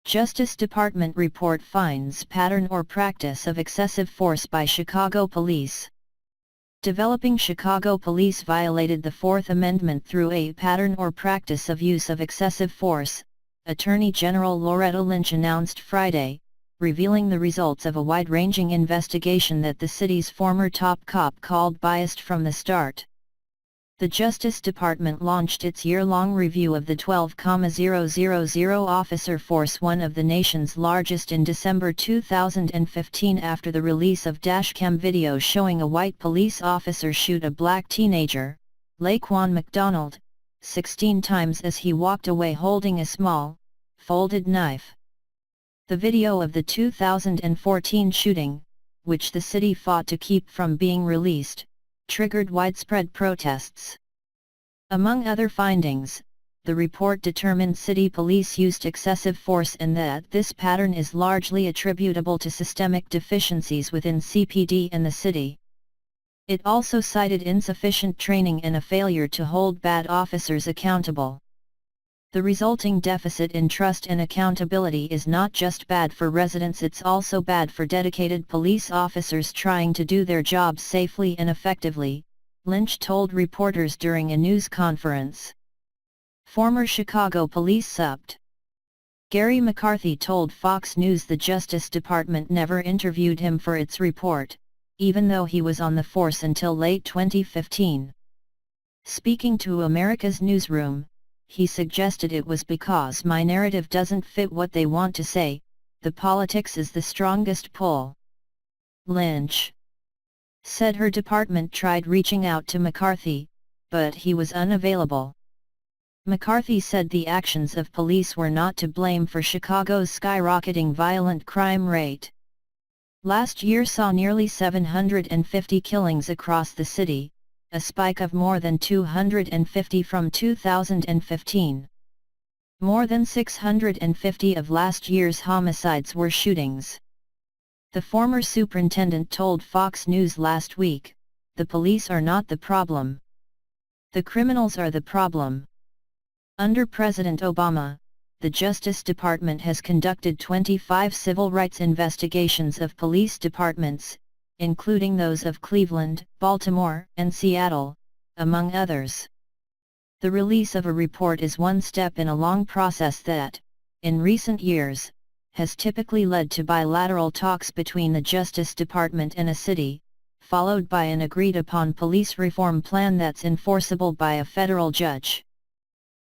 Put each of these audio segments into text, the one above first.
Justice Department report finds pattern or practice of excessive force by Chicago police. Developing Chicago police violated the Fourth Amendment through a pattern or practice of use of excessive force, Attorney General Loretta Lynch announced Friday, revealing the results of a wide-ranging investigation that the city's former top cop called biased from the start. The Justice Department launched its year-long review of the 12,000 officer force, one of the nation's largest, in December 2015 after the release of dashcam video showing a white police officer shoot a black teenager, Laquan McDonald, 16 times as he walked away holding a small, folded knife. The video of the 2014 shooting, which the city fought to keep from being released, triggered widespread protests. Among other findings, the report determined city police used excessive force and that this pattern is largely attributable to systemic deficiencies within CPD and the city. It also cited insufficient training and a failure to hold bad officers accountable. The resulting deficit in trust and accountability is not just bad for residents, it's also bad for dedicated police officers trying to do their jobs safely and effectively, Lynch told reporters during a news conference. Former Chicago Police Supt. Gary McCarthy told Fox News the Justice Department never interviewed him for its report, even though he was on the force until late 2015. Speaking to America's Newsroom, he suggested it was because my narrative doesn't fit what they want to say, the politics is the strongest pull. Lynch said her department tried reaching out to McCarthy, but he was unavailable. McCarthy said the actions of police were not to blame for Chicago's skyrocketing violent crime rate. Last year saw nearly 750 killings across the city, a spike of more than 250 from 2015. More than 650 of last year's homicides were shootings. The former superintendent told Fox News last week, "The police are not the problem. The criminals are the problem." Under President Obama, the Justice Department has conducted 25 civil rights investigations of police departments, including those of Cleveland, Baltimore, and Seattle, among others. The release of a report is one step in a long process that, in recent years, has typically led to bilateral talks between the Justice Department and a city, followed by an agreed-upon police reform plan that's enforceable by a federal judge.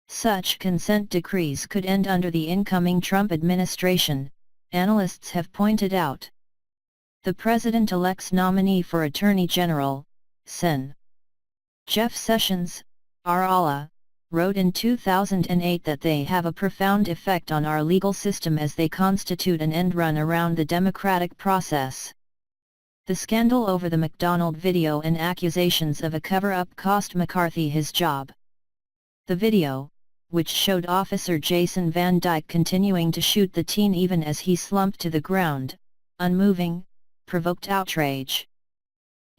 Such consent decrees could end under the incoming Trump administration, analysts have pointed out. The president-elect's nominee for Attorney General, Sen. Jeff Sessions, R.A., wrote in 2008 that they have a profound effect on our legal system as they constitute an end run around the democratic process. The scandal over the McDonald video and accusations of a cover-up cost McCarthy his job. The video, which showed Officer Jason Van Dyke continuing to shoot the teen even as he slumped to the ground, unmoving, provoked outrage.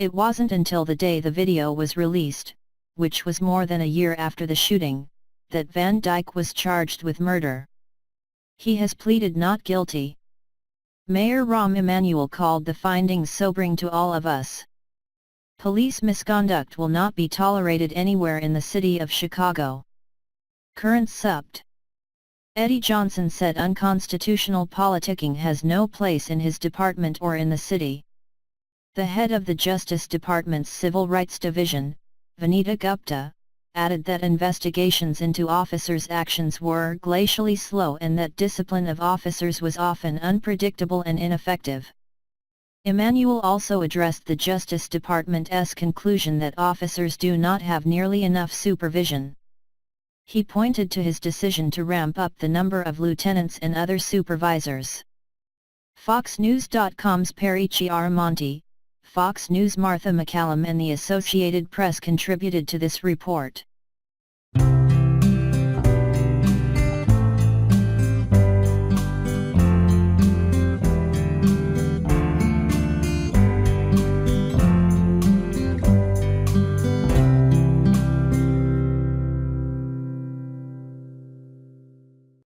It wasn't until the day the video was released, which was more than a year after the shooting, that Van Dyke was charged with murder. He has pleaded not guilty. Mayor Rahm Emanuel called the findings sobering to all of us. Police misconduct will not be tolerated anywhere in the city of Chicago. Current Supt. Eddie Johnson said unconstitutional politicking has no place in his department or in the city. The head of the Justice Department's Civil Rights Division, Vanita Gupta, added that investigations into officers' actions were glacially slow and that discipline of officers was often unpredictable and ineffective. Emanuel also addressed the Justice Department's conclusion that officers do not have nearly enough supervision. He pointed to his decision to ramp up the number of lieutenants and other supervisors. FoxNews.com's Perry Chiaramonte, Fox News' Martha McCallum and the Associated Press contributed to this report.